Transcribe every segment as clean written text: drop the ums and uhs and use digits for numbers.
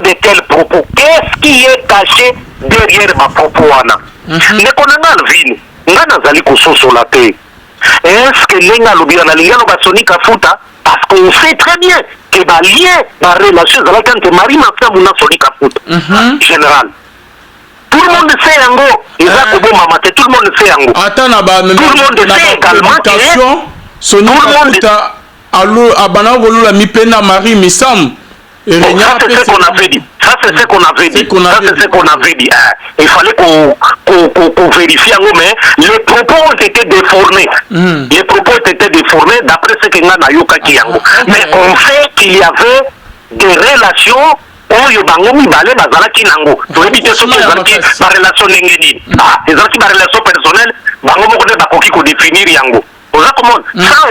de tels propos. Qu'est-ce qui est caché derrière ma propos wana? Ne konanga alvini, ngana zali kusosola te. Est-ce que lenga lobia na lingano basonika futa? Parce qu'on sait très bien que ba lien, ba relation zala kante mari mafia muna sonika futa. Général. Tout le monde sait yango, Isaac Obo Mamate, tout le monde sait yango. Attends, tout le monde sait également que sonika futa allo abana volu la mipena Marie Misam. Ça c'est ce qu'on avait dit. Ça c'est ce qu'on avait dit. Ça c'est ce qu'on avait dit. Il fallait qu'on vérifie, mais les propos ont été déformés. Les propos ont été déformés d'après ce que Ngana Yoka Kiyango. Mais on sait qu'il y avait des relations où Yobango Mibale Bazala Kinango. Pour éviter ce qui est ma relation Nengeni. Les autres qui ma relation personnelle, Bango Mokone Bakoki ko définir Yango. Ça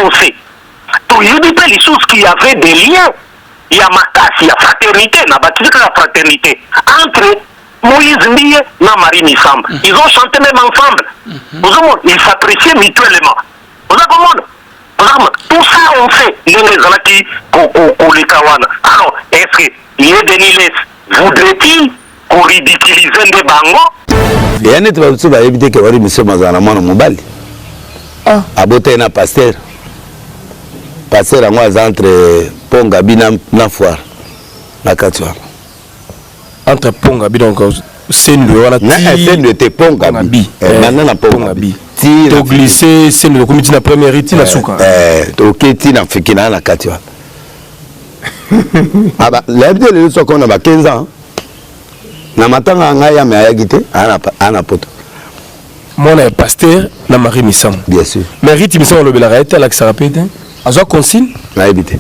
on sait. Pour éviter les choses qui avaient des liens. Il y a Makas, il y a fraternité, il y a la fraternité entre Moïse Ndiye et Marie Missam. Ils ont chanté même ensemble. Ils s'appréciaient mutuellement. Tout ça on fait. Alors, est-ce que Yedeniles voudrait-il qu'on ridiculise des bangos? Il y a un autre qui va éviter que Marie Missam Mazana Mobali. Aboté na pasteur. Pasteur à moi entre Pongabi na foire na katwa. Entre Pongabi donc c'est le wala ti. C'est le te Pongabi. Na Pongabi. Ti to glisser c'est le comité na première iti na suka. To keti na fikina na katwa. Aba l'habitude le so qu'on a 15 ans. Na matanga ngaya me ayagite ana poto. Mon pasteur na Marie Missam. Bien sûr. Marie Missam le bela été à la que ça répète. Azo consigne na habité.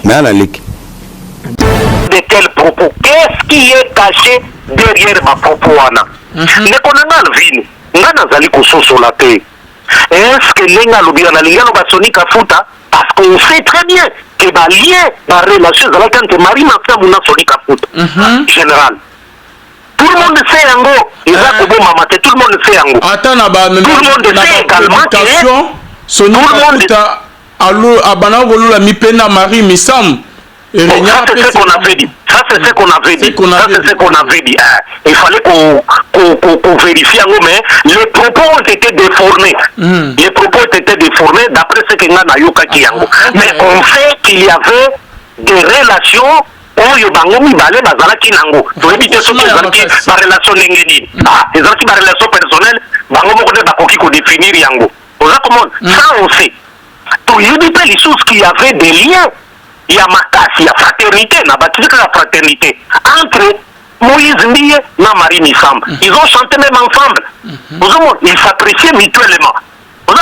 Mais à la ligue. De tels propos, qu'est-ce qui est caché derrière ma propos wana? Ne konanga alvini, ngana zali kusosola te. Est-ce que lenga lobia na lingano basonika futa? Parce qu'on sait très bien que ba lien, ba relation zala kante mari mafia muna sonika futa. Général. Tout le monde sait yango, Isaac Obo Mamate, tout le monde sait yango. Attends, tout le monde sait également que tout le monde allo abana volu la mipena Marie Missam. Ça c'est ce qu'on avait dit. Ça c'est ce qu'on avait dit. Ça c'est ce qu'on avait dit. Il fallait qu'on vérifie, mais les propos ont été déformés. Les propos ont été déformés d'après ce que Ngana Yoka Kiyango. Mais on sait qu'il y avait des relations où Yobango Mibale Bazala Kinango. Pour éviter ce qui est ma relation Nengeni. Les autres qui ma relation personnelle, Bango Mokone Bakoki ko définir Yango. Ça on sait. Pour éviter les choses qui avaient des liens. Il y a Makas, il y a fraternité, il y a la fraternité entre Moïse Ndiye et Marie Missam. Ils ont chanté même ensemble. Ils s'appréciaient mutuellement. Tout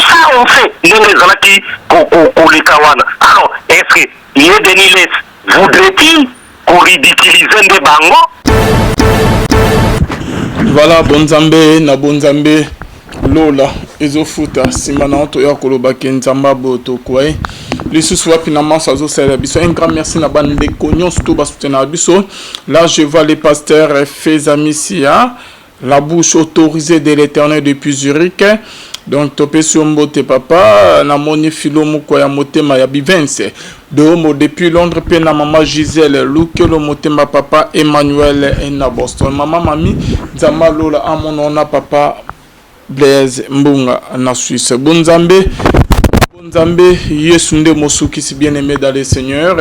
ça on fait. Alors, est-ce que Yedeniles voudrait-il qu'on ridiculise des bangos? Voilà, Bonzambe, na Bonzambe. Lola ezofuta simana to ya koloba kenzamba boto quoi les sous finalement ça zo sera biso un grand merci na bande konyon to ba soutenir biso. Là je vois les pasteurs Fezamisia la bouche autorisée de l'Éternel depuis Zurich. Donc topé sur mbote papa na moni filomo ko ya motema ya bivense domo depuis Londres pe na maman Gisèle Lukelo motema papa Emmanuel et na Boston maman mami nzamba lola amonona papa Blaise Mbunga na Suisse. Bonzambe Yesu nde mosuki si bien aimé dans le Seigneur.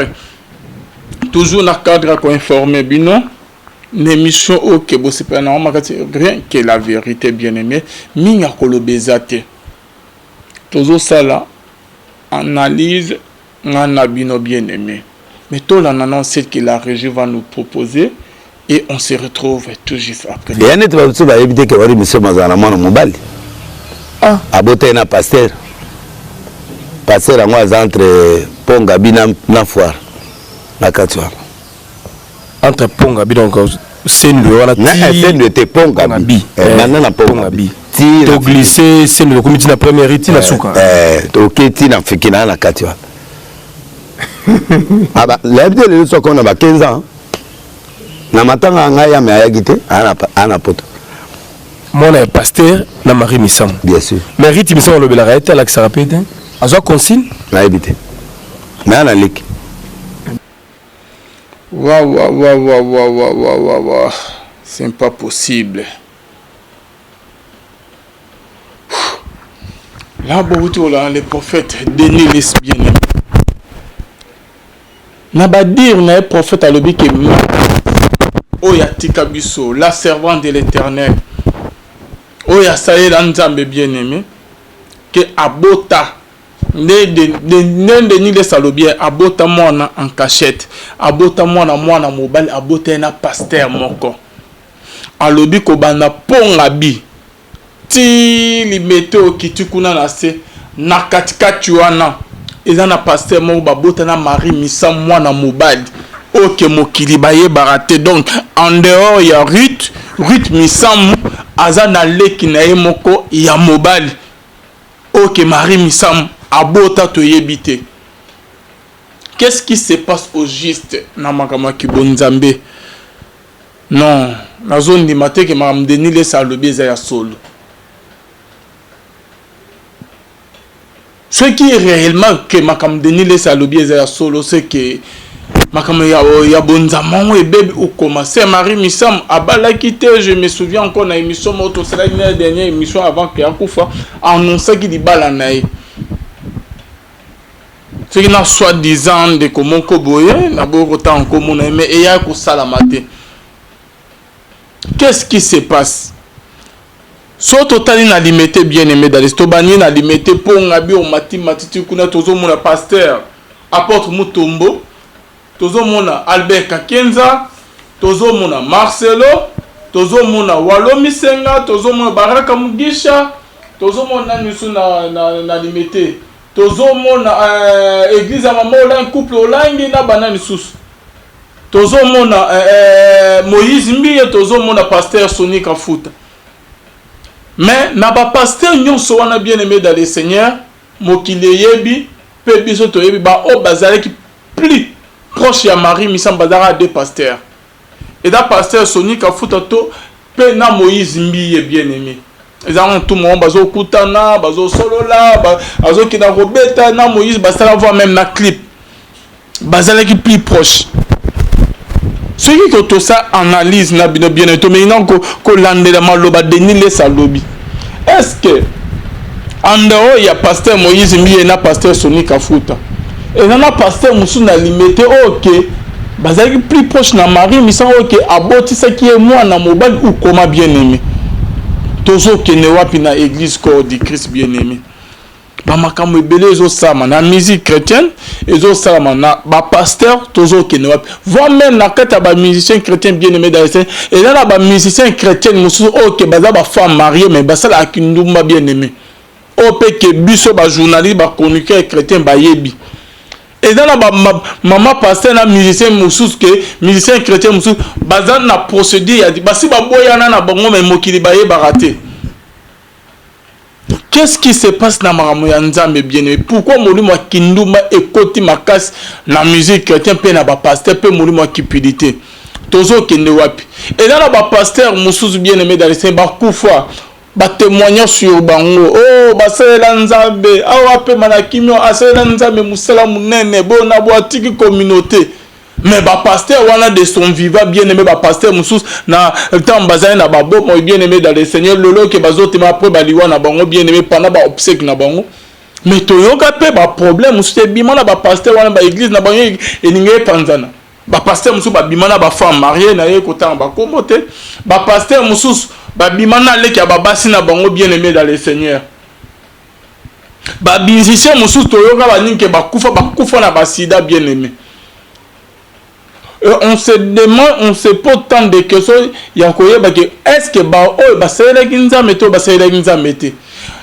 Toujours na cadre ko informer bino. L'émission OK bo c'est pas rien que la vérité bien aimé. Minga kolobezate. Toujours ça là analyse ngana bino bien aimé. Mais tout l'annonce que la régie va nous proposer. Et on se retrouve tout juste après. Il y a un autre qui va éviter que Marie Missam Mazana Mobali. Aboté na pasteur. Pasteur à moi entre Pongabi na foire na katwa. Entre Pongabi donc c'est le wala ti. C'est le te Pongabi. Na Pongabi. Ti to glisser c'est le comité na première iti na suka. To keti na fikina na katwa. Aba l'habitude le so qu'on a 15 ans. Na matanga ngaya me ayagite ana poto. Mon pasteur na Marie Missam. Bien sûr. Marie Missam le bela été à la que ça répète. Azo consigne na habité. Mais à la ligue. Waouh. C'est pas possible. Là, les prophètes Denis les bien-aimés. N'a pas dire les prophètes à l'objet que Oya Tikabiso, la servante de l'Éternel. Oya Saïd Anzambe bien-aimé. Que Abota. Denis les salobien. Abota moi en cachette. Abota moi na mobile. Abota na pasteur moko. Alobi ko bana pongabi. Ti limete okiti kuna na se na katikati wana eza na pasteur mo babota na Marie Missam mwana mobali oke mokili baye barate. Donc en dehors ya Ruth Missam aza na leki na ye moko ya mobali oke Marie Missam abota toyebite. Qu'est-ce qui se passe au juste na makama ki bonzambe? Non, la zone di maté que Mme Denis laisse à l'objet ya solo. Ce qui est réellement que Mme Denis laisse à l'objet ya solo, c'est que Mme ya bonzamon et bébé ou commencé Marie Missam abala quitté. Je me souviens encore na émission moto, c'est la dernière émission avant que Akoufa annonçait qu'il y balanaï. Ce qui n'a soi-disant de comment koboye na autant en commun mais et ya ko salamate. Qu'est-ce qui se passe? So total na limité bien-aimé dans l'estobani na limité pour ngabi au matiti kuna tozo mona pasteur apôtre Mutombo, tozo mona Albert Kakenza, tozo mona Marcelo, tozo mona Walo Misenga, tozo mona Baraka Mugisha, tozo mona nisu na limité, tozo mona église à maman un couple olangi na banani sous. Tozo mona Moïse Mbiye, tozo mona pasteur Soni Kafuta. Mais n'a pas pasteur nyonso wana bien aimé dans le Seigneur, mokile yebi, pe biso to yebi ba o bazale qui plus proche ya Marie Missam bazara deux pasteurs. Et da pasteur Soni Kafuta to pe na Moïse Mbiye bien aimé. Ils ont tout le monde bazo kutana, bazo solola, bazo kina robeta na Moïse basala voir même na clip. Bazale qui plus proche. Ceux qui ont tout ça analyse na bien et mais non ko lande la maloba Denis les salobi. Est-ce que en dehors il y a pasteur Moïse Mbiye na pasteur Soni Kafuta et na pasteur Musuna limité OK bazaki plus proche na Marie Missam OK aboti ce qui est moi na mobile ou comment bien aimé tozo kene wapi na église corps du Christ bien aimé. Ba makambo ebele ezo sama na musique chrétienne ezo sama na ba pasteur tozo kene wapi voire même na kata ba musicien chrétien bien aimé dans le Seigneur et là ba musicien chrétien musu OK baza ba femme mariée mais basala akindumba bien aimé ope ke biso ba journaliste ba chroniqueur chrétien ba yebi et dans la maman pasteur na musicien musu que musicien chrétien musu baza na procédure ya di basi ba boyana na bango mais mokili ba ye baraté. Qu'est-ce qui se passe dans Maramou Nzambe bien-aimé? Pourquoi Molimo Kinduma ekoti makas la musique chrétienne pe na ba pasteur pe Molimo kipidité? Tozo kende wapi? Et là ba pasteur Moussous bien-aimé dans les saints ba kufa ba témoignage sur bango. Oh ba sela Nzambe, awa pe manakimio asela Nzambe musala munene bona boatiki communauté. Mais ba pasteur wana de son vivant bien-aimé ba pasteur Moussous na temps bazana na babo moi bien-aimé dans le Seigneur lolo ke bazotema après baliwa na bango bien-aimé pendant ba obsèque na bango. Mais toyoka pe ba problème Moussous bima na ba pasteur wana ba église na bango eninge panzana. Ba pasteur Moussous ba bima na ba femme mariée na ye kota ba kombote. Ba pasteur Moussous ba bima na leki ya ba basi na bango bien-aimé dans le Seigneur. Ba musicien Moussous toyoka ba ninke ba kufa na ba sida bien-aimé. On se demande, on se pose tant de questions. Est-ce que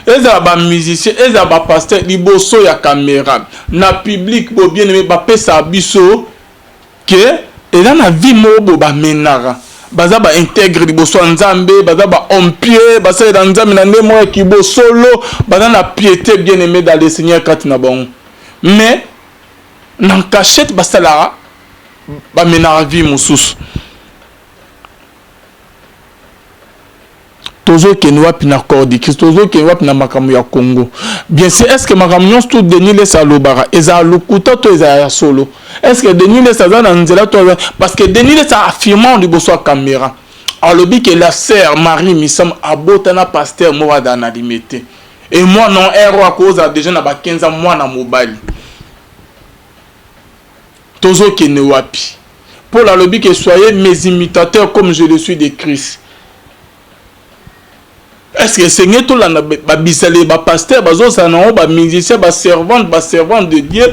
est-ce ba musicien, est-ce ba pasteur liboso ya caméra na public bo bien aimé ba pesa biso que et là na vie mo ba menara baza ba intègre liboso Nzambe baza ba ompier baza dans Nzambe na ndemo ki bo solo baza na piété bien aimé dans le Seigneur kat na bon mais na cachette basala ba menara vie mususu tozo kenwa pina cordi tozo kenwa pina makamu ya Congo bien sûr est-ce que makamu tout Denis les salobara eza lukuta to eza ya solo est-ce que Denis les azana nzela to parce que Denis les a affirmé du bosso caméra alobi que la sœur Marie Missam abotana pasteur Moada na limité et moi non héros à cause déjà na ba 15 ans moi na mobile tozo kenwa pi pour la lobby que soyez mes imitateurs comme je le suis de Christ. Est-ce que Seigneur tout là ba bisale ba pasteur bazo sana ba musicien ba servant de Dieu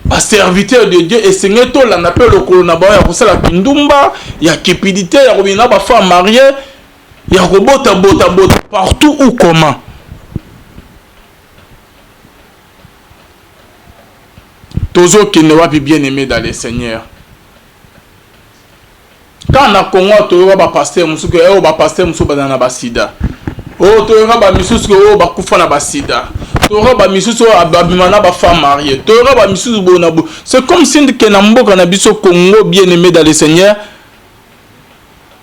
ba serviteur de Dieu et Seigneur tout là na pe le kolona ba ya kosala kindumba ya cupidité ya kobina ba femme mariée ya kobota bota partout ou comment tozo qui ne va bien aimé dans le Seigneur. Quand on a Congo, tu as un pasteur, tu as un pasteur, tu as un sida. Tu as un pasteur, tu as un sida. Tu as un pasteur, tu as une femme mariée. Tu as un pasteur, c'est comme si tu as un Congo bien aimé dans le Seigneur.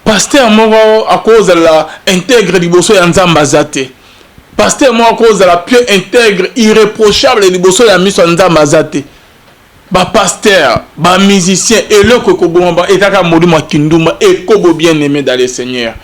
Pasteur, moi, à cause de l'intègre du bosso et Nzambazate. Pasteur, moi, à cause de la pieux intègre, irréprochable du bosso et Nzambazate. Ba pasteur, ba musicien et le kokobomba et taka moduma kinduma et kobo bien aimé dans le Seigneur.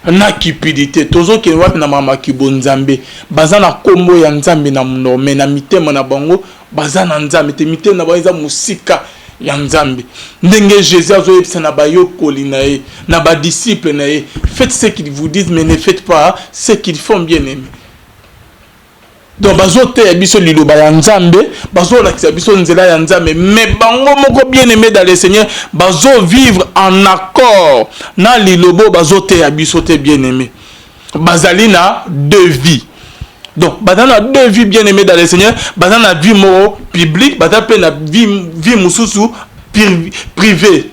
Na cupidité tozo ke wat na mama kibonzambe bazana kombo ya nzambe na mnome na mitema na bango bazana nzambe te mitema na bango musika ya nzambe ndenge Jésus azoyebisa na bayokoli na ye na ba disciple na ye faites ce qu'ils vous disent mais ne faites pas ce qu'ils font bien aimé. Donc bazote ya biso liloba ya nzambe bazo la biso nzela ya nzambe mais bango moko bien aimé dans le Seigneur bazo vivre en accord na lilobo bazote ya biso te bien aimé bazali na deux vies. Donc bazana deux vies bien aimé dans le Seigneur bazana vie mo publique bazana na vie mususu privée.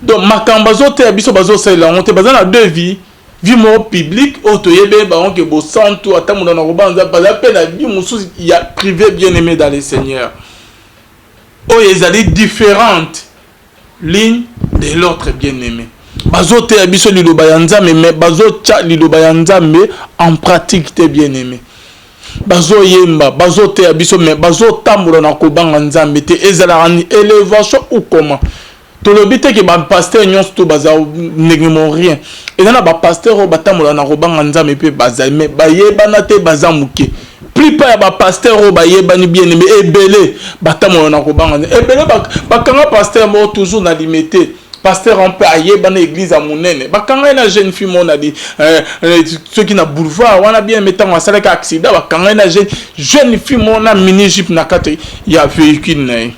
Donc makambo bazote ya biso bazo la honte bazana deux vies. Vie mon public, autoyebe, baron que beau sang tout, attends mon robanza, pas la peine à vie mon sous, il y a privé bien aimé dans le Seigneur. Oh, ils allaient différentes lignes de l'autre bien aimé. Bazo te abiso lilo bayanza, mais bazo tcha lilo bayanza, mais en pratique te bien aimé. Bazo yemba, bazo te abiso, mais bazo tambour na kobanga nzambe te, ezala en élévation ou comment. Tout le but est que le pasteur n'y a pas de rien. Et là, le pasteur n'a pas de mais plus pas le pasteur bien aimé et belé pasteur toujours na limité pasteur on peut aller dans l'église à monene quand une jeune fille on a dit ceux qui na boulevard on a bien mettant en salle accident quand une jeune fille on a mini jeep na kate il y a véhicule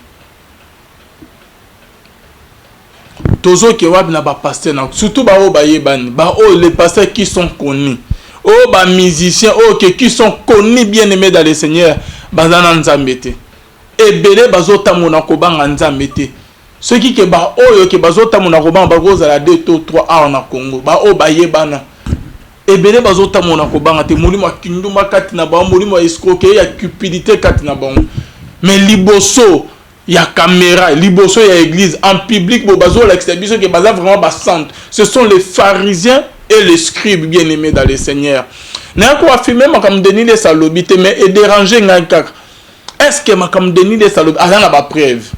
tozo ke wab na ba pasteur na surtout ba o ba yebani ba o les pasteurs qui sont connus o ba musiciens o qui sont connus bien aimés dans le Seigneur bazana nzambe te ebele bazota mona ko banga nzambe te ceux qui ke ba o yo ke bazota mona ko banga bagoza la 2 to 3 ans na Congo ba o ba yebana ebele bazota mona ko banga te molimo kinduma kati na ba molimo escroquerie ya cupidité kati na ba mais liboso il y a caméra, liboso, il y a église, en public, vraiment ce sont les pharisiens et les scribes bien aimés dans le Seigneur. N'a pas affirmé comme Denis les salobité, mais et déranger est-ce que comme Denis les salobité, a la preuve?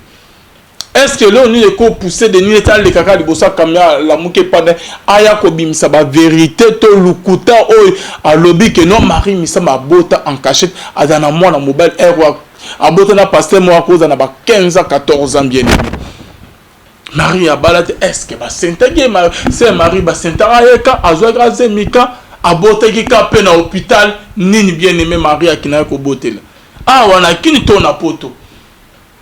Est-ce que là on est ko pousser Denis les tal les kaka liboso caméra la mouke pas aya ko bimisa ba vérité to lukuta o a lobby que non Marie misa ma bota en cachette azana moi na mobile error abotana pasteur moi à cause na ba 15 à 14 ans bien aimé. Marie a balade est-ce que ba sentege ma c'est Marie ba sentara eka azwa grâce mika aboteki ka pe na hôpital nini bien aimé Marie akina ko botela. Ah wana kini to na poto.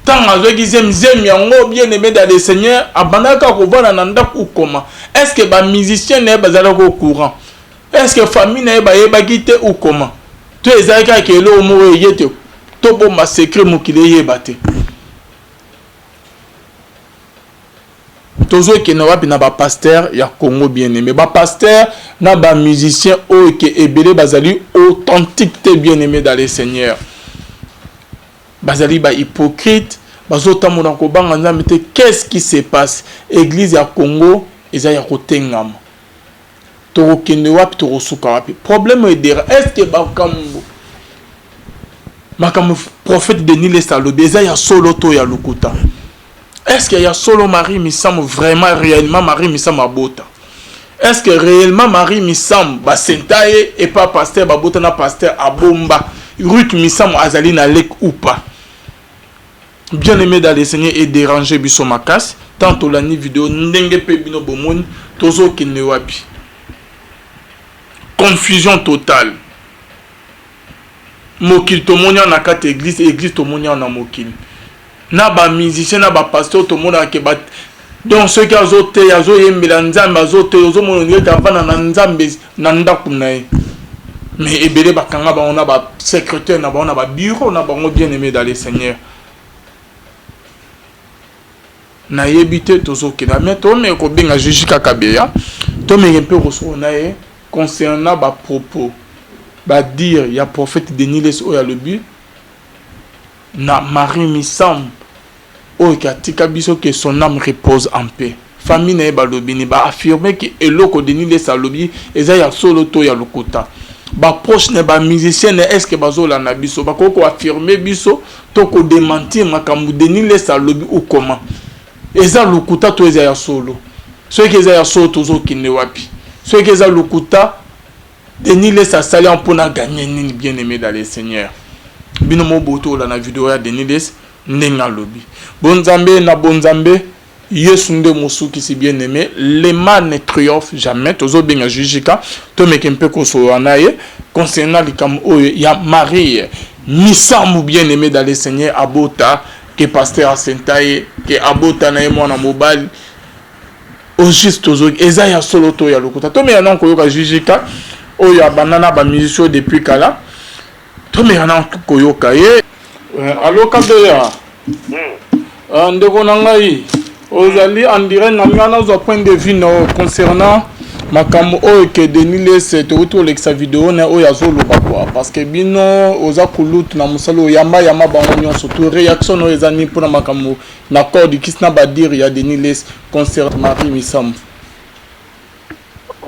Tant azwaki zem yango bien aimé dans le Seigneur abandaka ko vana na ndako ou comment. Est-ce que ba musicien ne bazala ko courant? Est-ce que famille ne ba yebaki ou comment? Tu ezaka ke lo mo yete tobo ma secret mokile yebate tozo ke na wapi na ba pasteur ya Congo bien aimé ba pasteur na ba musicien o ke ebele bazali authentique bien aimé dans le Seigneur bazali ba hypocrite bazotambola kobanga nzambe te. Qu'est-ce qui se passe? Église ya Congo eza ya kotengama. Tokende wapi tokosuka wapi? Problème edera. Est-ce que makambo prophète Denis Lesalobi eza ya solo to ya lokuta? Est-ce qu'il y a solo Marie Missam vraiment réellement Marie Missam abota? Est-ce que réellement Marie Missam ba sentaye et pas pasteur babota na pasteur abomba Ruth Missam azali na lek ou pas? Bien aimé dans les Seigneurs et déranger biso makas tantôt la ni vidéo ndenge pe bino bomoni tozo kine wapi? Confusion totale. Mokil to monia na kate église to monia na mokil. Na ba musicien na ba pasteur to mona ke ba donc ceux qui azote azo yembela nzambe azote ozo mona ngeti avana na nzambe na ndaku nae. Mais ebele bakanga ba ona ba secrétaire na ba ona ba bureau na bango bien aimé dans les Seigneurs. Na yebite tozo kina mais to me ko benga juge kakabeya to me un peu reso na e concernant ba propos ba dire ya prophète Denis Les oya le but na Marie Missam o katika biso que son âme repose en paix. Famille na ba lobini ba affirmer que eloko Denis Les alobi eza ya solo to ya lokota. Ba proche ne ba musicien est-ce que bazola na biso ba ko affirmer biso to ko démentir makambu Denis Les alobi ou comment? Eza lokuta to eza ya solo. Ceux qui eza ya solo tozo kine wapi? Ceux qui eza lokuta Denis Les a sali en pour gagner nini bien aimé dans les Seigneurs. Bino mo boto la na vidéo ya Denis Les ndenga lobi. Bonzambe na bonzambe Yesu nde musuki si bien aimé, les mal ne triomphe jamais. Tozo benga jujika to mekempe ko so anaye concernant likam oyo ya Marie Missam bien aimé dans les Seigneurs abota que pasteur Asentaye que abota na mwana mobile au juste tozo eza ya solo to ya lokuta to me yana ko yoka jujika oyo banana ba musicien depuis kala to me yana ko yoka ye allo kabeya ndeko na ngai ozali en direct na ngana zo point de vue no concernant makambo oyo que Denis Les to to lexa vidéo na oyo azoloba quoi parce que bino oza kulut na musalo yamba bango nyonso to réaction no ezani pour na makambo na code kisna ba dire ya Denis Les concernant Marie Missam.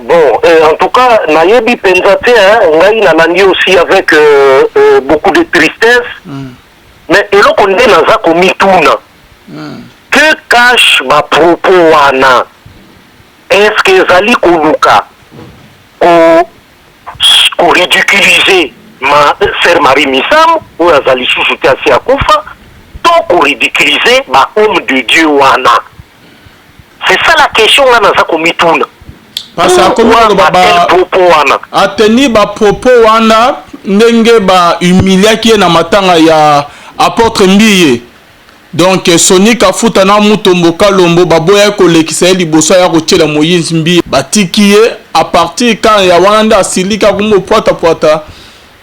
Bon, en tout cas, nayebi pensate, ngai na nandi aussi avec beaucoup de tristesse. Mais eloko nde naza komituna. Que cache ma propos wana? Est-ce que ezali koluka ko ridiculiser ma sœur Marie Missam ou azali chouchouté asi akufa to ko ridiculiser ma homme de Dieu wana? C'est ça la question nga naza komituna. Parce que comme baba ateni ba propos wana ndenge ba humilia ki na matanga ya apôtre Mbiye. Donc Sonic afuta na mutombo kalombo baboya ko lekisa liboso ya kotiela Moïse Mbiye batikiye à partir quand ya wanda asilika kumo poata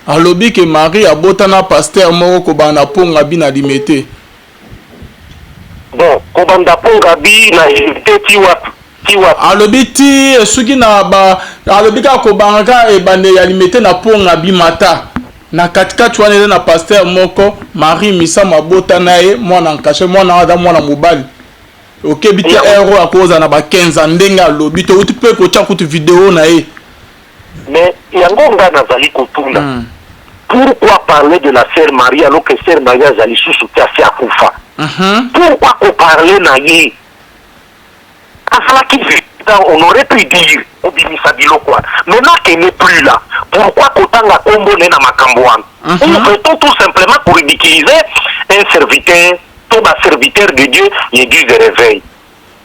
alobi ke Marie abota na pasteur moko ko bana ponga bina limete. Bon, ko banda ponga bina limete tiwa alobiti suki na ba alobika ko banga e bande ya limete na ponga bimata na katikati wana na pasteur moko Marie Missam abota nae mwana nkache mwana ada mwana mobali okebiti ero akoza na ba 15 ndenga lobito uti pe ko tia kutu vidéo na e. Mais yango nga nazali kotuna pourquoi parler de la sœur Marie alors que sœur Marie azali sous kasi akufa? Pourquoi ko parler na ye? On aurait pu dire au Binisa Bilokwa. Maintenant qu'elle n'est plus là, pourquoi Kotanga Kombo n'est pas Makambouan? Ou peut-on tout simplement pour ridiculiser un serviteur, tout un serviteur de Dieu, l'église de réveil?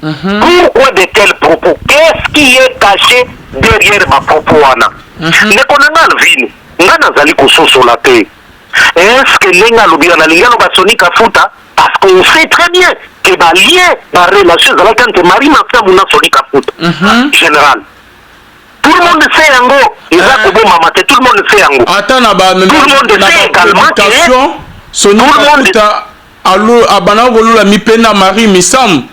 Pourquoi de tels propos? Qu'est-ce qui est caché derrière ma propos? Ne connaissons pas ville. Ngana zali kososo la paix. Est-ce que l'enga l'obirana l'ingano basonika futa? Parce qu'on sait très bien que les liens, la relation, quand Marie m'a fait mon Sonika foot, général. Tout le monde sait en gros, tout le monde sait en gros. Attends, tout le monde sait également que Sonika Futa, allo, abana volu la mipena Marie Missam.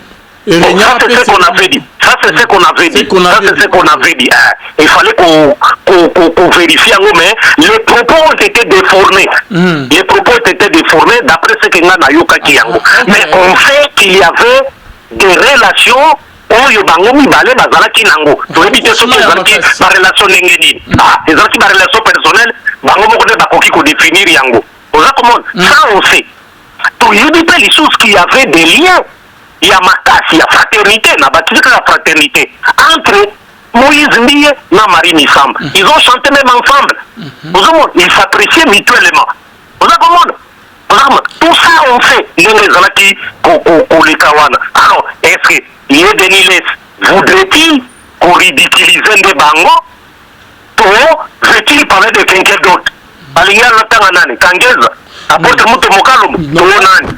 Ça c'est ce qu'on avait dit. Ça c'est ce qu'on avait dit. Ça, c'est ce qu'on avait dit. Il fallait qu'on vérifie, mais les propos ont été déformés. Les propos ont été déformés d'après ce que Ngana Yoka Kiyango. Mais on sait qu'il y avait des relations. Oyo bango mibale bazalaki nango toyebi te soki ezalaki barelation ndenge nini ezalaki barelation personnelle bango moko nde bakoki kodéfinir yango oza komona ça on sait toyebi mpe lisusu qu'il y avait des liens ya makasi ya fraternité na batisi kaka fraternité entre Moïse Ndiye na Marie Misamba ils ont chanté même ensemble ozomona ils s'appréciaient mutuellement oza komona tout ça on sait ndenge ezalaki koleka wana alors est-ce que Yedeniles voudrait-il qu'on ridiculise des bangos? Veut-il parler de quelqu'un d'autre? Alinga natanga nani? Kangeza. Apôtre Mouto Mokalomo.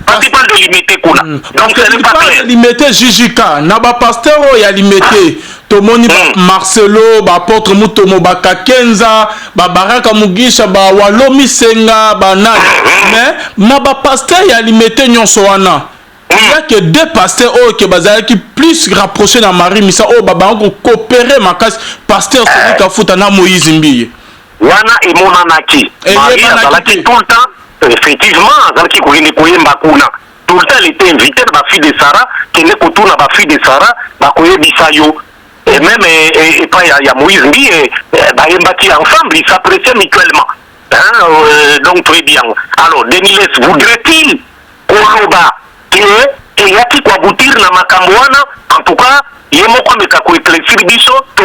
Parce qu'il parle de limiter kuna. Donc ce n'est pas clair. Limiter Jijika. Naba pasteur il y a limité. Tomoni Marcelo, apôtre Mouto Mobaka Kenza, Baraka Mugisha, Walomi Senga, Nani. Mais naba pasteur il y a limité Nyonsoana. Il y a que deux pasteurs qui plus rapprochés dans Marie Missa qui coopérer ma casse pasteur celui qui a foutu na Moïse Mbiye. Wana et Monanaki. Marie Azalaki tout le temps effectivement Azalaki koyemba kuna. Tout le temps elle était invitée ma fille de Sarah qui n'est que tout na ma fille de Sarah ba koyebisa yo. Et même et pas il y a Moïse Mbiye bayembaki ensemble ils s'appréciaient mutuellement. Donc très bien. Alors Deniles voudrait-il koloba et yaki kwa butir na makamwana en tout cas yemoko ameka ko éclaircir biso to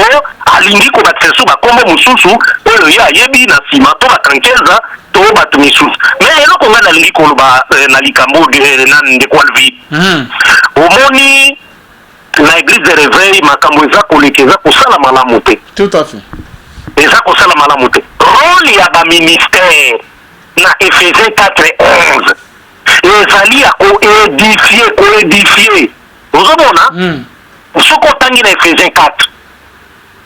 alingi ko batsesu ba kombo mususu oyo ya yebi na sima to batankeza to batu misusu mais eloko nga nalingi ko ba na likambo de na ndekwalvi omoni na église de réveil makambo eza kolekeza kosala malamu te tout à fait eza kosala malamu te rôle ya ba ministère na Ephésiens 4:11 ezali ya koédifier ozomona soki otangi na Ephésiens 4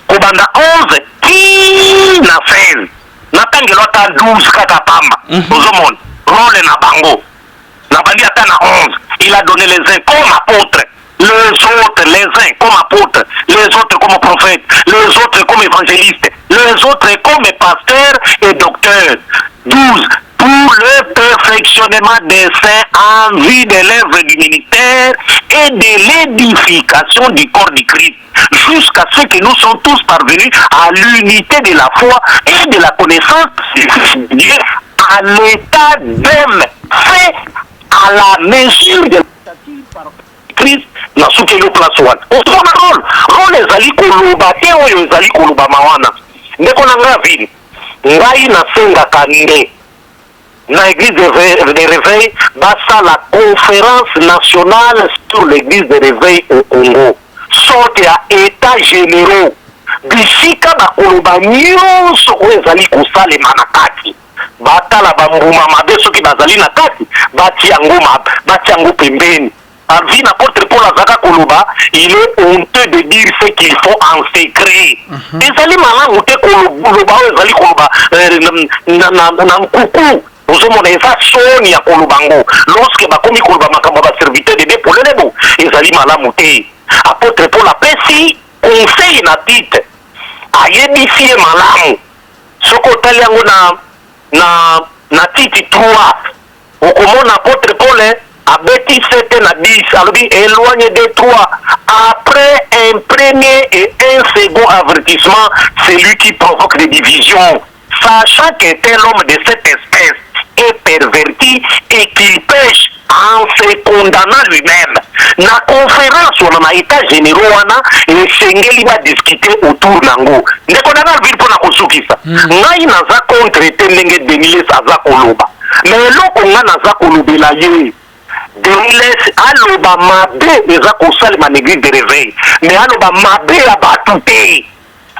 kobanda 11 ti na 16 natangelo ata 12 kaka pamba ozomona role na bango nabandi ata na 11 il a donné les uns comme apôtres les autres les uns comme apôtres les autres comme prophètes les autres comme évangélistes les autres comme pasteurs et docteurs 12 pour le perfectionnement des saints en vue de l'œuvre du ministère et de l'édification du corps du Christ, jusqu'à ce que nous sommes tous parvenus à l'unité de la foi et de la connaissance de Dieu, à l'état d'homme fait à la mesure de la Christ, na suke yo place one. Osoma rôle ezali koloba te oyo ezali koloba mawana. Ndeko na nga vini. Ngai na senga kande. Na église de réveil, basa la conférence nationale sur l'église de réveil au Congo. Sorte ya état généraux. Bisika bakoloba nyonso oyo ezali kosalema na kati. Batala bambuma mabe soki bazali na kati, bati yango pembeni. Alvi n'apôtre Paul Azaka Koloba, il est honteux de dire ce qu'il faut en secret. Ezali malamu te Koloba, ezali Koloba, na kuku. Ozomona eza soni ya kolobango. Lorsque bakomi koloba makambo ba serviteur de dépôt lebo, ezali malamu te. Apôtre Paul apesi conseil na titre. Ayebisi malamu. Soko tali yango na titre 3. Okomona apôtre Paul abeti 7 na 10, alobi éloigné des trois. Après un premier et un second avertissement, c'est lui qui provoque des divisions. Sachant qu'un tel homme de cette espèce est perverti et qu'il pêche en se condamnant lui-même. Na conférence ou na état généraux wana et sengeli va discuter autour nango. Ndeko na vile pona kusukisa. Ngai naza contre telenge Deniles aza koloba. Mais loko nga naza kolobela ye. Deniles aloba mabe eza kosala ma église de réveil. Mais aloba mabe ya batute.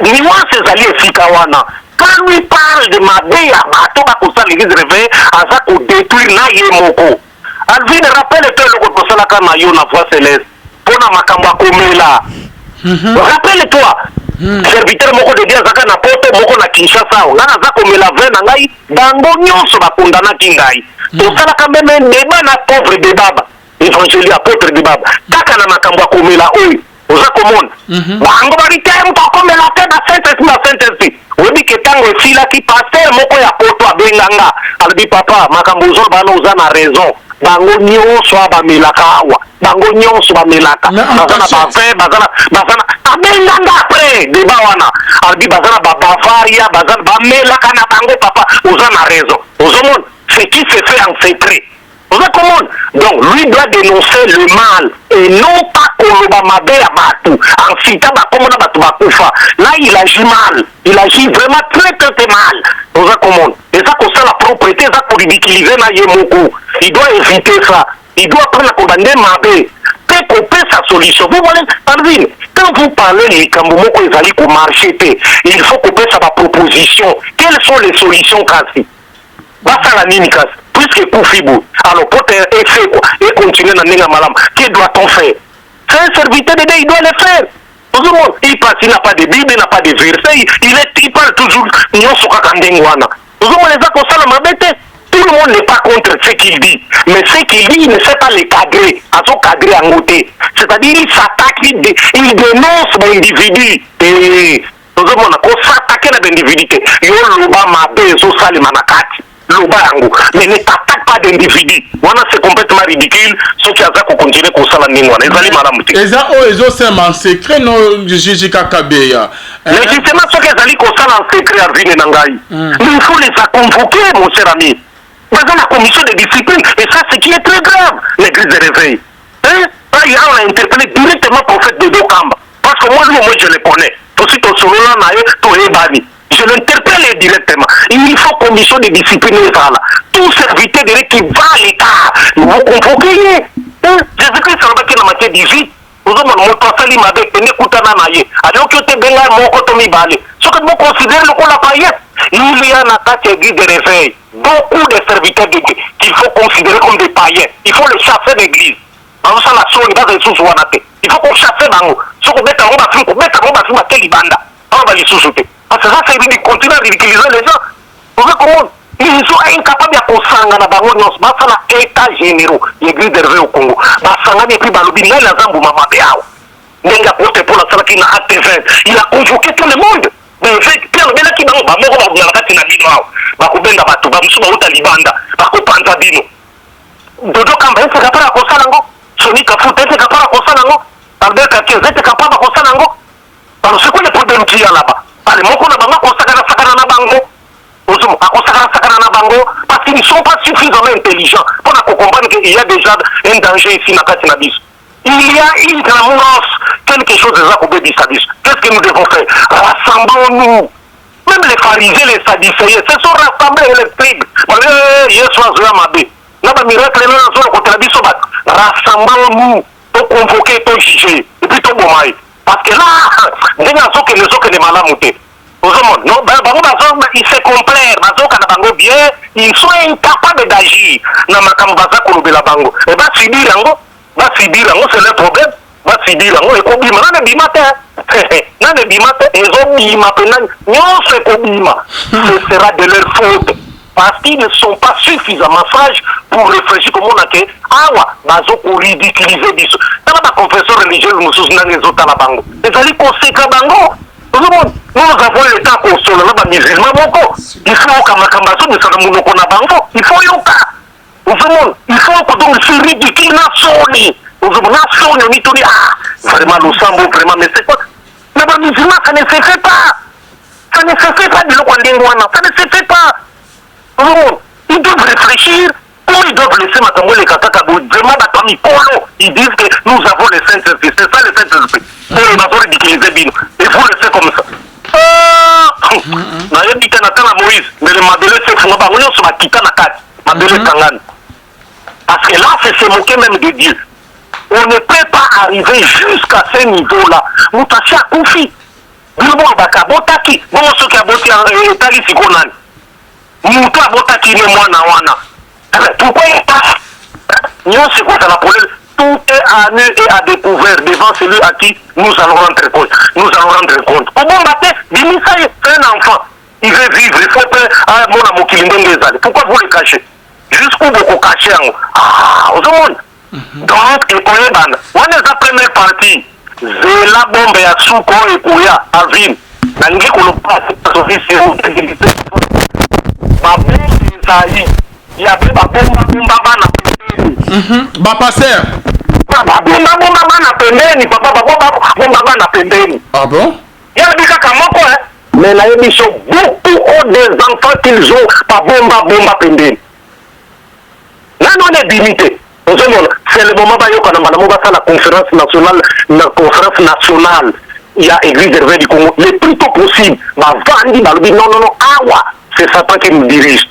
Nuance ezali efika wana. Quand lui parle de mabe ya bato bakosala l'église de réveil, aza ko détruire na ye moko. Alvin rappelle-toi le kosala kana yo na voix céleste. Pona makambo akomela. Rappelle-toi. Serviteur moko de Dieu azaka na poto moko na Kinshasa. Ngana za komela vin na ngai bango nyonso bakondana kingai. Tosala quand même un débat na pauvre de baba. Évangile apôtre de baba. Kaka na makambo akomela oyo. oza komona bango balite moto akomela te na Saint-Esprit oyebi ke ntango esilaki paster moko ya poto abenganga alobi papa makambo ozolo bana oza na raison bango nyonso bamelaka awa bango nyonso bamelaka baza na bavin baza na abenganga apres deba wana alobi baza na babavaria bamelaka na bango papa oza na raison ozomona ce qui se fait en secret. Donc lui doit dénoncer le mal et non pas koloba mabe ya batu en citant bakomona batu bakufa. Là il agit mal, il agit vraiment très mal. Et ça comme ça la propriété, ça pour ridiculiser na yemoko. Il doit éviter ça. Il doit prendre la condamner mabe. Couper sa solution. Vous voyez, Alvin, quand vous parlez les Kambomoko ezali ko marché, il faut couper sa proposition. Quelles sont les solutions kasi? Basa la nini kasi? Puisque Koufibou, alors pour faire fait quoi et continuer dans Nenga Malam, que doit-on faire? C'est un serviteur de Dieu, il doit le faire. Tout le monde, il n'a pas de Bible, il n'a pas de verset, il parle toujours, non, sur Kakandengwana. Tout le monde les a comme ça, la mabete. Tout le monde n'est pas contre ce qu'il dit, mais ce qu'il dit, il ne sait pas les cadrer, à son cadré en côté. C'est-à-dire, il s'attaque, il dénonce l'individu. Et tout le monde, quand s'attaque à l'individu, il y a le bas mabé, so sale manakati. Mais ne t'attaque pas d'individu. C'est complètement ridicule. Ce qui a fait continuer comme ça, et ça, c'est un secret, non, Gigi Kakabeya. Mais justement, ce qui a dit comme ça, en secret, il faut les convoquer, mon cher ami. Dans la commission de discipline, et ça, c'est qui est très grave, l'église de réveil. On a interpellé directement le prophète de Dokamba. Parce que moi, je le connais. Je l'interpelle directement. Il faut commission de discipline. Tout serviteur de qui va à l'écart. Vous convoquez. Jésus-Christ, c'est le dans Matthieu 18. Vous avez mon conseil, m'a dit, alors que tu es mon cotomi balé. Ce que vous considérez le coup la paillette, il y a une église de réveil. Beaucoup de serviteurs de Dieu qu'il faut considérer comme des païens. Il faut les chasser d'église. Il faut qu'on chasse bango. Ce qu'on met en haut, parce que ça, c'est continuer à ridiculiser les gens. Vous voyez comment ils sont incapables de consangana na bango nyonso basala état généraux l'église de réveil au Congo basangani et puis balobi ngai na zambu mama beao ndenga porte pour la salaki na acte 20 il a convoqué tout le monde mais fait pierre bela ki bango ba moko ba na kati na bino awo ba kubenda batu ba musuba uta libanda ba kopanta bino dodo kamba ese kapara kosala ngo soni kafuta ese kapara kosala ngo albert kakier ese kapara kosala ngo alors c'est quoi le problème qu'il y a là-bas allez moko na bango sakana na bango parce qu'ils ne sont pas suffisamment intelligents pour comprendre qu'il y a déjà un danger ici dans Katinabis. Il y a une grammaire, quelque chose de ça pour Bédissadis. Qu'est-ce que nous devons faire? Rassemblons-nous. Même les pharisiens, les sadducéens, se sont rassemblés les tribus. Rassemblons-nous pour convoquer, pour juger. Et puis tout bon. Parce que là, les gens qui ne sont que des malamoutés. Non, ils se complairent, ils sont incapables d'agir. Et c'est le problème. Ce sera de leur faute. Parce qu'ils ne sont pas suffisamment sages pour réfléchir comme on a fait. Ah ouais, pour ridiculiser des choses. Dans la confession religieuse, nous sommes les autres à la bango. Les alliés conséquents bango. Nous avons le temps pour se lever musulman. Il faut que il faut il faut que donc c'est ridicule vraiment nous sommes vraiment mais c'est quoi? Mais les musulmans ça ne se fait pas. Ça ne se fait pas de l'Okwandengwana. Ça ne se fait pas. Ils doivent réfléchir. Ils doivent laisser Matambo les Katakabo. Vraiment Batami Polo. Ils disent que nous avons le Saint-Esprit. C'est ça le Saint-Esprit. Et ils vont ridiculiser Bino. Il faut laisser comme ça. Moïse, mais le Madeleine se font pas. On se va quitter la carte. Madeleine Kangan. Parce que là, c'est se moquer même de Dieu. On ne peut pas arriver jusqu'à ce niveau-là. Nous tâchons à Koufi. Nous avons Botaki. Nous avons ceux qui ont voté en Italie, c'est qu'on a. Nous avons Botaki, mais moi, pourquoi il passe? Nous, c'est quoi ça la problème? Tout est à nu et à découvert devant celui à qui nous allons rendre compte. Nous allons rendre compte. Au bon matin, Dimisa est un enfant. Il veut vivre. Il faut faire mon amour qui des années. Pourquoi vous le cachez? Jusqu'où vous cachez? Ah, aux monde. Donc, et on est ban. On est la première partie. zela bombe ya suko ekuya avim nangi kolopa service d'intégrité babombe ezali ya pe babomba bana pembeni pasteur babomba bana pembeni papa babomba bana pembeni. Ah bon? Ya bikaka moko mais la émission beaucoup des enfants qu'ils ont babomba pembeni non est limité. C'est le moment où la conférence nationale, il y a Église de Réveil du Congo, le plus tôt possible. Non, c'est Satan qui nous dirige.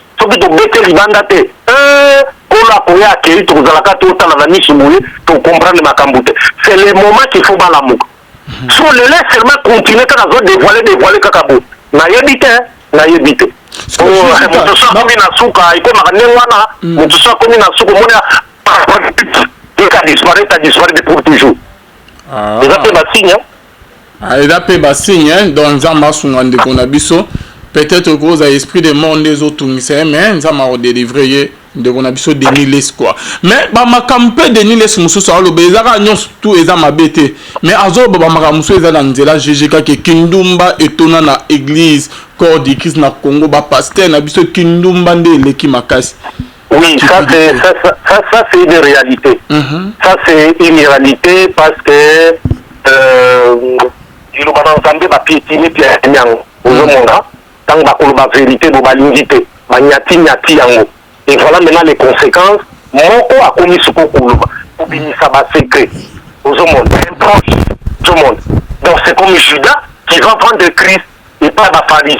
Pour comprendre ma camboute. C'est le moment qu'il faut balamouk. Si on le laisse seulement continuer quand on dévoiler kakabo. Na yébité. Disparaître pour toujours. Il a fait un signe dans un massonge de Konabiso. Peut-être que vous avez esprit des mondes des autres, mais ça m'a délivré de Konabiso de Niles quoi. Mais ma campagne de Niles Moussou sur le Bézara, nous tout est à ma bête. Mais Azo Baba Moussou est à l'Anzela, GGK qui Kindumba et Tona na église, corps du Christ na Congo, ba pasteur na biso Kindumba de l'Ekimakas. Oui, ça c'est une réalité. Ça c'est une réalité parce que il va piétiner Pierre Nyang au monde. Tant que la vérité de la vérité, et voilà maintenant les conséquences. Moko a commis ce qu'on pour bénir ça va secret au monde, un proche au monde. Donc c'est comme Judas qui va prendre Christ et pas la famille.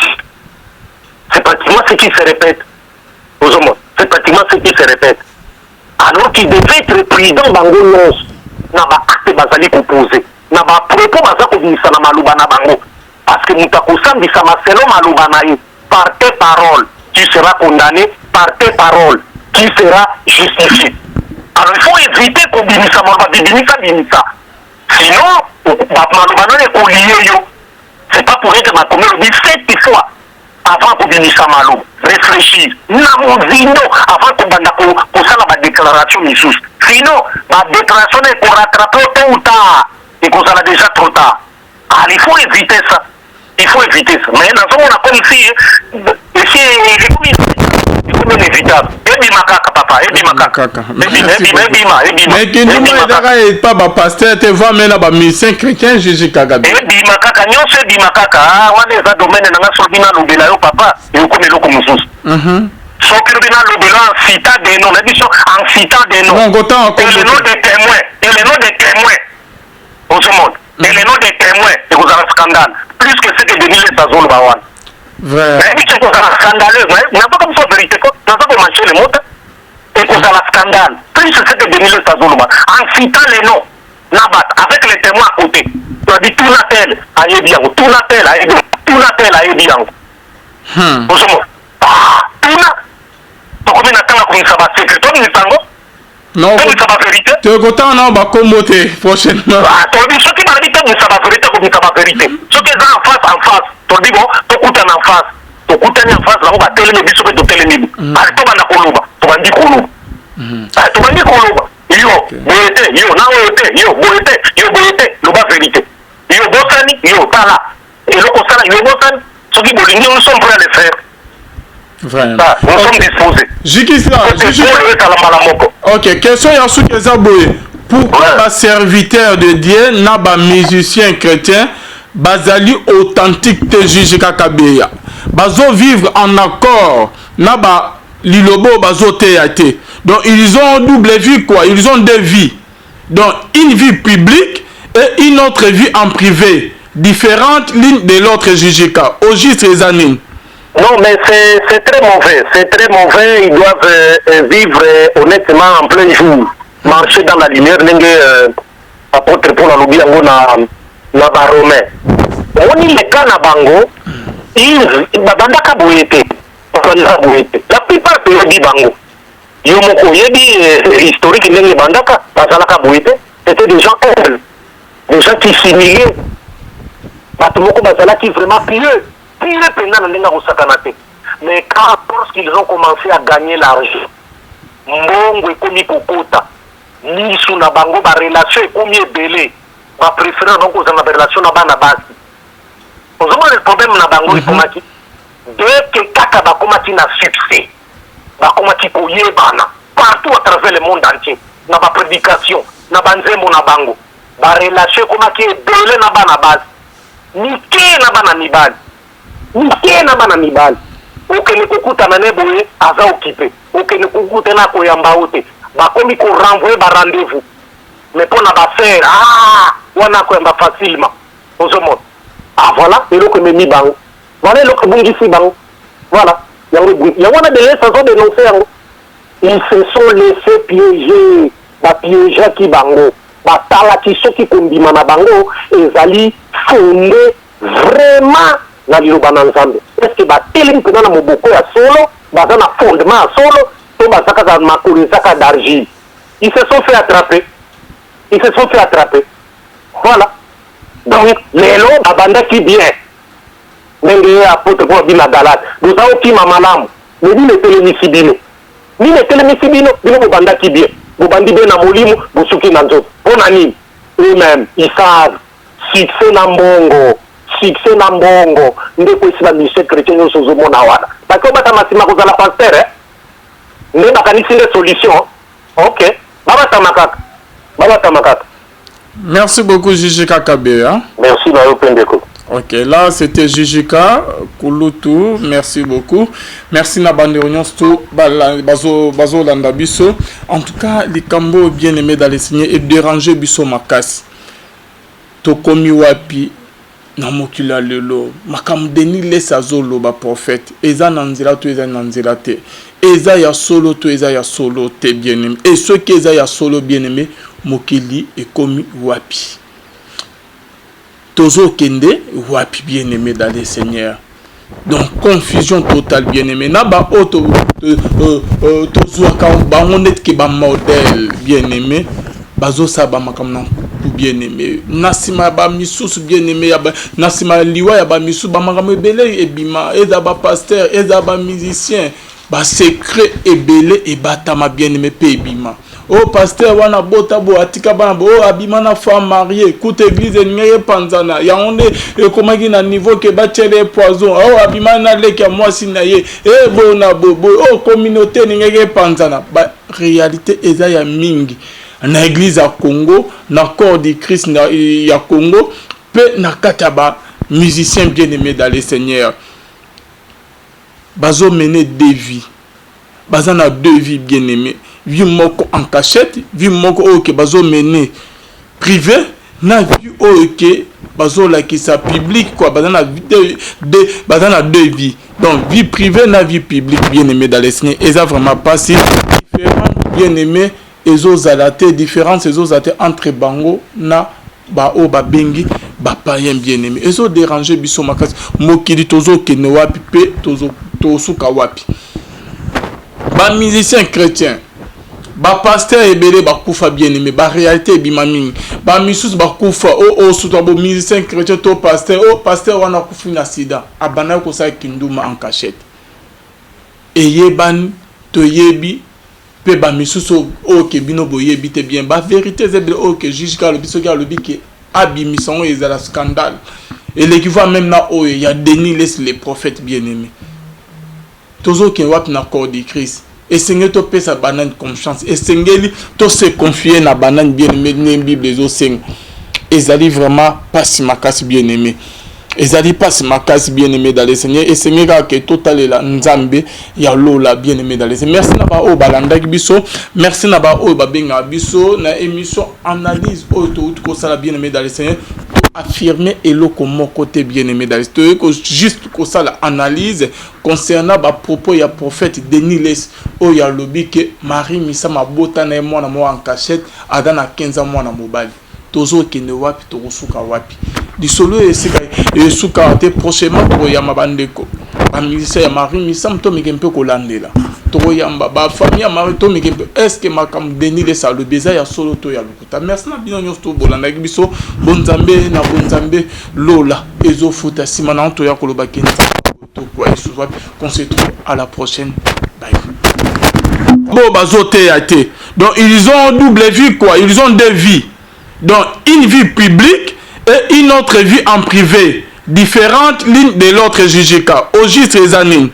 C'est pratiquement ce qui se répète au monde. C'est pratiquement ce qui se répète. Alors qu'il devait être prudent dans le monde. N'a pas acte basali composé. N'a pas propos basali composé na maluba na bango. Parce que Moutakousam dit ça maselo maluba na par tes paroles, tu seras condamné, par tes paroles, tu seras justifié. Alors il faut éviter qu'on dise ça, ça. Sinon, maluba na est collier yo. C'est pas pour être ma commune, on dit 7 fois. Avant qu'on dise ça malou, réfléchir. Namozino, avant qu'on fasse la déclaration Missous. Sinon, la déclaration est pour rattraper tôt ou tard. Et qu'on a déjà trop tard. Alors il faut éviter ça. Il faut éviter ça. Mais dans ce monde, comme si, c'est comme inévitable. Et Bimakaka, papa, et Bimakaka. Mais qui nous pas ma pasteur, tu vois, mais là-bas, mission chrétien, Jésus Kagabi. Et Bimakaka, nous c'est Bimakaka, on est dans le domaine de la Sobina Lubela, papa, et on connaît le comme nous. Sokirubina Lubela, en citant des noms, l'édition en citant des noms. Et le nom des témoins, et le nom des témoins, au monde. Et le nom des témoins, et vous avez un scandale. Plus que ce que Denis les Sazon Bawan. Vrai. Mais c'est qu'on a un scandaleuse, mais n'a pas comme ça vérité, dans ça pour marcher les mots, et qu'on a un scandale. Plus que ce que Denis les Sazon Bawan. En citant les noms, Nabat, avec les témoins à côté. Tu as dit tout la telle à Yediango, tout la telle à Yediango, tout la telle à Yediango. Au monde. Ah, tout la. Donc, on a un ça va secrétaire, non, tu es content, on va commoter prochainement. Ah, tu as dit, ce qui m'a dit, ça va vérité, comme ça va vérité. Ce qui est en face, tu as dit, bon, tu coûtes en face. Tu coûtes en face, là, on va télé, mais tu peux télé, mais tu vas dire Koloba. Tu vas dire Koloba. Tu vas dire Koloba. Yo, boyete, yo, na boyete, yo, boyete, le bas vérité. Yo, bossani, yo, tala. Et le constat, yo, bossani. Ce qui est nous sommes prêts à le faire. Vraiment. Nous sommes disposés. Ok, question ya sous que ça boye. Pourquoi les serviteurs de Dieu n'a pas musicien chrétien bazali authentique de Jijika Kabeya. Bazo vivre en accord n'a pas lilobo bazo théâté. Donc ils ont double vie quoi, ils ont deux vies. Donc une vie publique et une autre vie en privé, différentes l'une de l'autre Jijika. Au juste les animes. Non, mais c'est très mauvais. C'est très mauvais. Ils doivent vivre honnêtement en plein jour. Marcher dans la lumière. Apôtre Paul a l'oublié na Baromé. On y les cas na bango. Ils babandaka boyete. La plupart de les bango. Yomoko yebi historique n'engue bandaka. Bazalaka boyete. C'était des gens humbles. Des gens qui s'humiliaient. Batumoko bazala qui vraiment pieux. Mais quand lorsqu'ils ont commencé à gagner l'argent, Mbongo et Komi Kokota, Nisu na bango ba relation et Komi Belé, ba préféré donc aux relation na bana basi ozoma le problème na bango ikomaki dès que kaka bakomaki na succès bakomaki koyebana partout à travers le monde entier na ba prédication na banzembo na bango ba relation komaki ebele na bana basi nike na bana mibali okende kokutana ne boye aza occupé okende kokuta na koyamba ote bakomi ko renvoyer ba rendez-vous mais pour na ba faire wana koyamba facilement ozomona voilà eloko memi bango voilà eloko bungisi bango voilà yango wana de ça sont dénoncé yango ils se sont laissés piéger ba piéger ki bango batala ki soki kondima na bango ezali fondé vraiment na liloba na nzambe est-ce que batelemi mpena na moboko ya solo baza na fondement ya solo to bazaka za makolo ezaka d'argile ils se sont fait attraper voilà donc lelo babandaki bien ndenge ye apôtre mpo bina galate boza okima malamu me bino etelemisi bino bobandaki bien bobandi bien na molimo bosuki na nzoto mpo na nini eux-mêmes ils savent succès na mbongo ndeko esi baministère chrétien nyonso ozomona wana baki obata masima kozala pasteur nde bakanisi nde solution ok babatama kaka. Merci beaucoup Jijika Kabea. Merci Mario Pendeko. Ok, là c'était Jijika Kulutu, merci beaucoup. Merci na bande sto bazo landa biso. En tout cas, les cambo bien aimés dans les signes et déranger biso makasi. Tokomi wapi na mokila lelo makam deni lesa zolo ba prophète eza nanzela to eza nanzela te eza ya solo to eza ya solo te bien aimé et ce qui eza ya solo bien aimé mokili ekomi wapi tozo kende wapi bien aimé dans les seigneurs. Donc confusion totale bien aimé na ba auto tozo ka ba honnête ke ba modèle bien aimé bazo saba makam na bien aimé nasima ba misusu bien aimé ya nasima liwa ya ba misu ba makam ebele ebima eza ba pasteur eza ba musicien ba secret ebele e batama bien aimé pe ebima oh pasteur wana bota bo atika bana bo abima na femme mariée écoute église ngeye panzana ya onde ekomaki na niveau ke batele poison oh abima na leki moi sinaye e bo na bo oh communauté ngeye panzana ba réalité eza ya mingi na église à Congo na corps de Christ ya Congo pe na kataba musicien bien aimé dans les seigneurs bazo mener deux vies bazana deux vies bien aimé vie moko en cachette vie moko ok bazo mener privé na vie ok bazo la qui sa public quoi bazana deux vies donc vie privée na vie publique bien aimé dans les seigneurs et ça vraiment pas si différent bien aimé ezozalate différence ezozate entre bango na ba o ba bengi ba païen bien aimé ezo déranger biso makasi mokili tozo kene wapi pe tozo tosuka wapi ba musicien chrétien ba pasteur ebele ba kufa bien aimé ba réalité bimami ba misusu ba kufa o suto bo musicien chrétien to pasteur wana kufi na sida abana ko sa kinduma en cachette et yeban to yebi pe ba misusu ok bino boye bite bien ba vérité c'est ok jusqu'à le biso ga le biki abimisson et la scandale et l'équivalent même na o il y a déni les prophètes bien-aimés tozo ke wap na corps de Christ et seigneur to pe sa banane confiance et seigneur to se confier na banane bien-aimé na Bible les oseng ezali vraiment pas si makasi bien-aimé ezali pas si makasi bien-aimé dans les seigneurs et seigneur que total la nzambe ya lola bien-aimé dans les seigneurs. Merci na ba o balanda biso, merci na ba o ba benga biso na émission analyse o to ko sala bien-aimé dans les seigneurs affirmer eloko mon côté bien-aimé dans les seigneurs juste ko sala analyse concernant ba propos ya prophète Denis Les o ya lobi que Marie misa mabota na mwana mo en cachette adana 15 mois na mobali tozo kene wapi to suka wapi di solo et suka te prochainement to ya mabandeko ba musicien ya Marie misam to mikempe ko landela to yamba ba famille ya Marie to mikempe est-ce que makam Denis Les le beza ya solo to ya lukuta. Merci na bino nyosto bolanda biso bonzambe na bonzambe lola ezo futa simana to ya koloba kenza to quoi qu'on se trouve à la prochaine. Bye. Bon bazote ate donc ils ont double vie quoi, ils ont deux vies. Donc, une vie publique et une autre vie en privé, différentes l'une de l'autre, JJK. Au juste les années.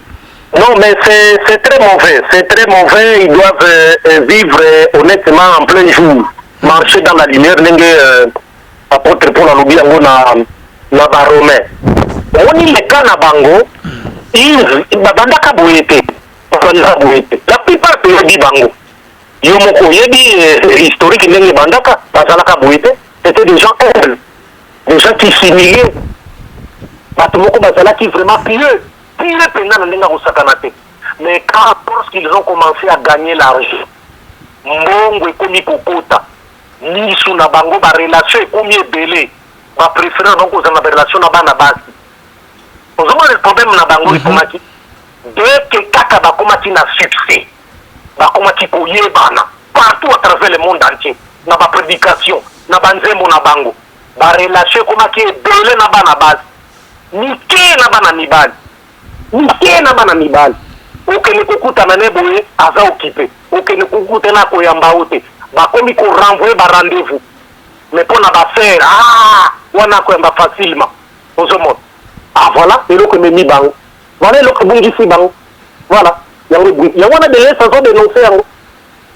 Non, mais c'est très mauvais. C'est très mauvais. Ils doivent vivre honnêtement en plein jour. Marcher dans la lumière. Apôtre Paul a dit na baromé. On y les cas na bango. Babandaka boyete. La plupart des bango. Yomoko yebi historique n'engue bandaka. Bazalaka boyete. C'était des gens humbles. Des gens qui s'humiliaient. Batumoko bazala qui vraiment pieux. Mais quand lorsqu'ils ont commencé à gagner l'argent, Mbongo et Komi Kokota, Nisu na bango ba relation Komi Ebele, ba préférant donc aux relation na bana basi. Vous avez le problème na bango ikomaki. Dès que kaka ba komati na succès, ba komati koye bana partout à travers le monde entier, na ba prédication, na banzemo na bango, ba relation komaki Ebele na bana basi. Nike na bana mibali. Nike na bana mibali. Oke ne kukuta na neboye aza occupé. Oke ne kukuta na koyamba ote. Bakomi ko renvoyer ba rendez-vous. Mais pour na ba faire wana koyamba facilement. Ozomon. Voilà, et donc me mi bango. Voilà le bungi si bango. Voilà. Il y a wana de saison dénoncer yango.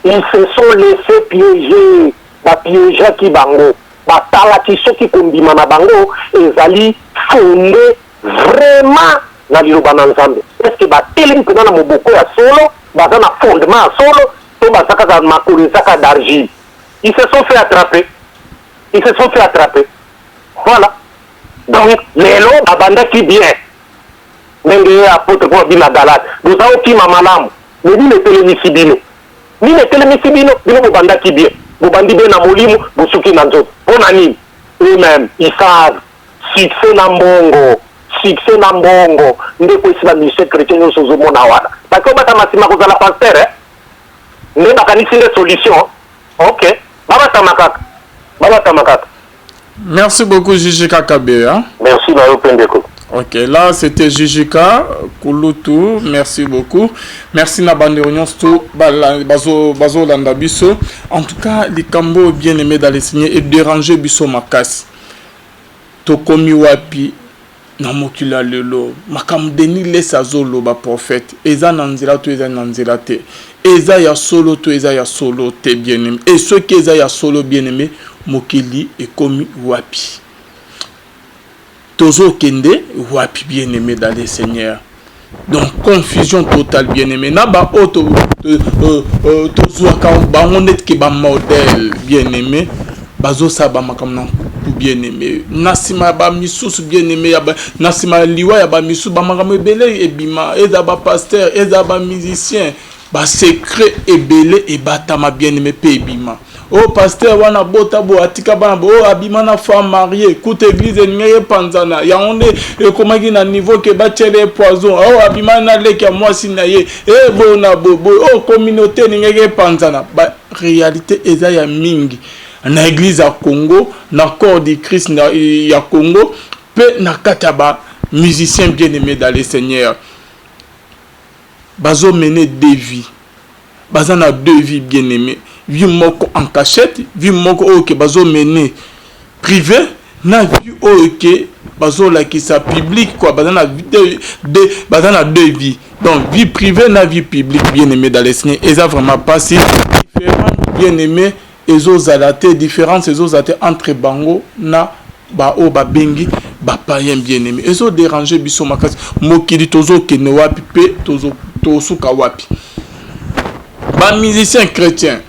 Ils se sont laissés piéger. Ba piéger ki bango. Ba tala ki soki kombima na bango ezali fondé vraiment na liloba na nzambe. Est-ce que batelemi mpena na moboko ya solo baza na fondement ya solo to bazaka za makolo ezaka d'argile. Ils se sont fait attraper. Voilà. Donc lelo babandaki bien ndenge apôtre Paul bina galate boza okima malamu mebi letelemisi bino bino bobandaki bien bobandi bien na molimo bosuki na nzoto mpona nini eux-mêmes ils savent succès na mbongo nde kwesi ba mission chrétien nyonso ozomona wana parce que bata masima kozala pasteur nde bakanisi nde solution. Ok, babatama kaka. Merci beaucoup JJK Kabea. Merci Mario Pendeko. Ok, là c'était JJK Kulutu, merci beaucoup. Merci na bande réunion tout bazo landa biso. En tout cas, les cambo bien aimés dans les signes et déranger biso makasi. Tokomi wapi na mokila lelo makam deni lesa zolo ba prophète eza nanzela to eza nanzela te eza ya solo to eza ya solo te bien aimé et ce qui eza ya solo bien aimé mokili ekomi wapi tozo kende wapi bien aimé dans le Seigneur. Donc confusion totale bien aimé na ba auto tozo ka ba honnête ke ba modèle bien aimé bazo saba makam na bien aimé nasima ba misusu bien aimé ya nasima liwa ya ba misu ba makam ebele ebima eza ba pasteur eza ba musicien ba secret ebele e batama bien aimé pe ebima. Oh pasteur wana bota bo atika bana bo abima na femme mariée écoute église ngeye panzana ya onde ekomaki na niveau ke bachele poison oh abima na leki moi sinaye bo na bo oh communauté ngeye panzana ba réalité eza ya mingi na église à Congo na corps de Christ ya Congo pe na kataba musicien bien aimé dans le Seigneur bazo mener deux vies bazana deux vies bien aimé vie moko en cachette vie moko ok bazo mener privé na vie ok bazo la qui sa public quoi bazana deux vies donc vie privée na vie publique bien aimé dans le Seigneur et ça vraiment pas si différent bien aimé et aux alaté différence et aux alaté entre bango na ba o ba bengi ba païen bien aimé et aux déranger biso makasi mokili tozo kene wapi pe tozo suka wapi ba musicien chrétien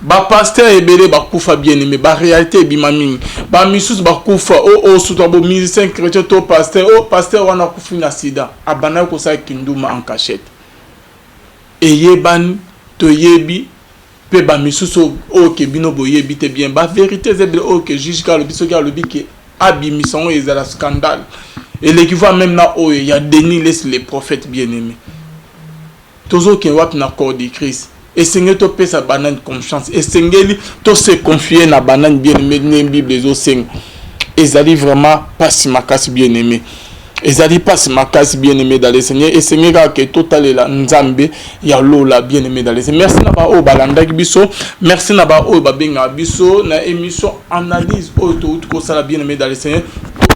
ba pasteur ebele ba kufa bien aimé ba réalité bimaming ba misus ba kufa o suto bo musicien chrétien to pasteur wana kufi na sida abana ko sa kinduma en cachette et yeban to yebi pe ba misusu ok bino boyebi te bien ba vérité zebele ok juge ka le biso ka le biki abimisson et la scandale et l'équivalent même na o il y a déni laisse les prophètes bien-aimés tozo ke wap na corps de Christ et seigneur to pesa banane confiance et sengeli to se confier na banane bien-aimé na Bible zo seng ezali vraiment pas si makasi bien-aimé ezali passe makasi bien-aimé dans le Seigneur et Seigneur que total la nzambe ya lola bien-aimé dans le Seigneur. Merci na ba o balandaki biso, merci na ba o babenga biso na émission analyse o to ko sala bien-aimé dans le Seigneur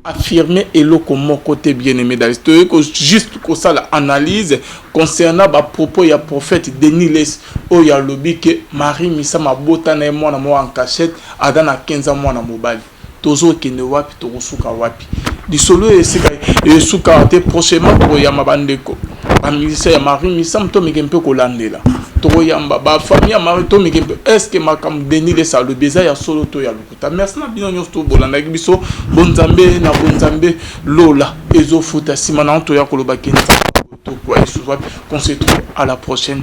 affirmer et le comment côté bien-aimé dans le Seigneur juste ko sala analyse concernant ba propos ya prophète Denis Les o ya lobi que Marie Misa mabota na mwana mo en cachette adana 15 mois na mobali tozo kende wapi to suka wapi disolo et suka te prochainement pour yama bandeko amisa ya Marie Misa mto mikempe ko landela to yamba ba famille ya Marie to mikempe est-ce que makam Denis Les a le besoin ya solo to ya lukuta. Merci na bino nyosto bolanda biso bonzambe na bonzambe lola ezo futa simana to ya koloba kenza to quoi qu'on se trouve à la prochaine.